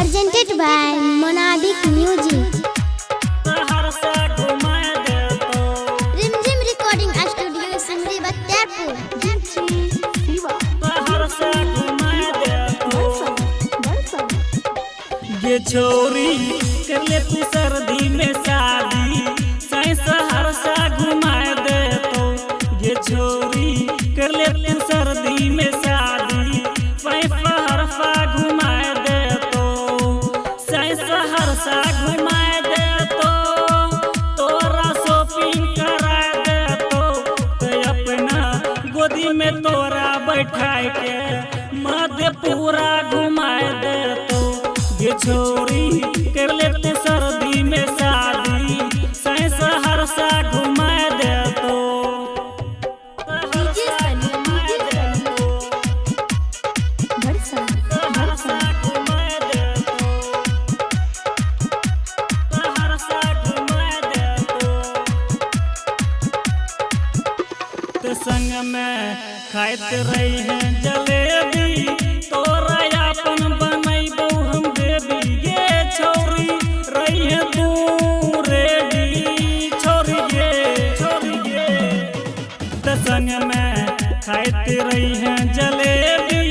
presented by Monadic Music. Rimjim Recording Studio, Simri Bakhtiarpur. ये छोरी कर ले तू सर्दी में शादी साई सहरसा घुमाए दे तो ये छोरी कर ले तू सर्दी में शादी साई सहरसा घुमाए दे तो साई सहरसा घुमाए दे तो तोरा शॉपिंग करा दे तो अपना गोदी में तोरा बैठाए के मधेपुरा घुमाए दे तो ये छोरी कर लेते सर्दी में शादी साई सहरसा घुमाए दे तो सहरसा घुमाए दे तो सहरसा घुमाए दे तो संग में खाइत रही है जलेबी तोरा अपन बनैबो हम देवी ये छोरी रही है तू रेडी छोरी ये त संग में खाइत रही है जलेबी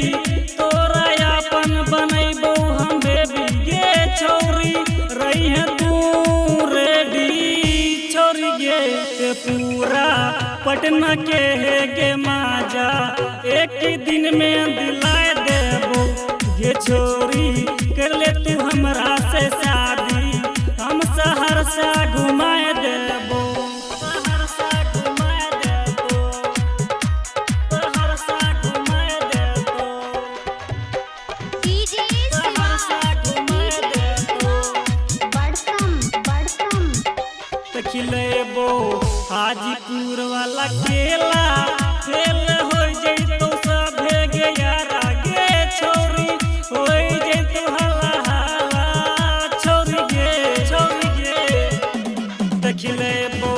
तोरा अपन बनैबो हम देवी ये छोरी रही है तू रेडी छोरी ये पूरा पटना के है गे माजा एक ही दिन में दिलाए देबो ये छोरी कर ले तू हमरा से शादी हम सहरसा घुमाए देबो सहरसा घुमाए देबो सहरसा घुमाए देबो सहरसा घुमाए देबो त खिलेबो हाजीपुर वाला केला फेल हो जइतो सभे गे यारा गे छोरी हो जइतो हला हला छोरी गे देखिलेबो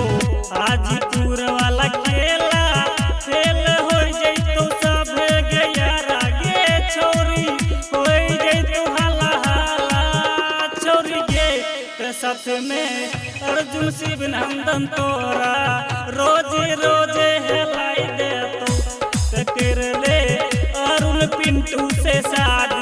हाजीपुर वाला केला फेल हो जइतो सभे गे यारा गे छोरी हो जइतो हला हला छोरी गे ते साथ में अर्जुन शिव नंदन तोरा रोजे रोजे हेलाई दे तो कर ले अरुण पिंटू से शादी।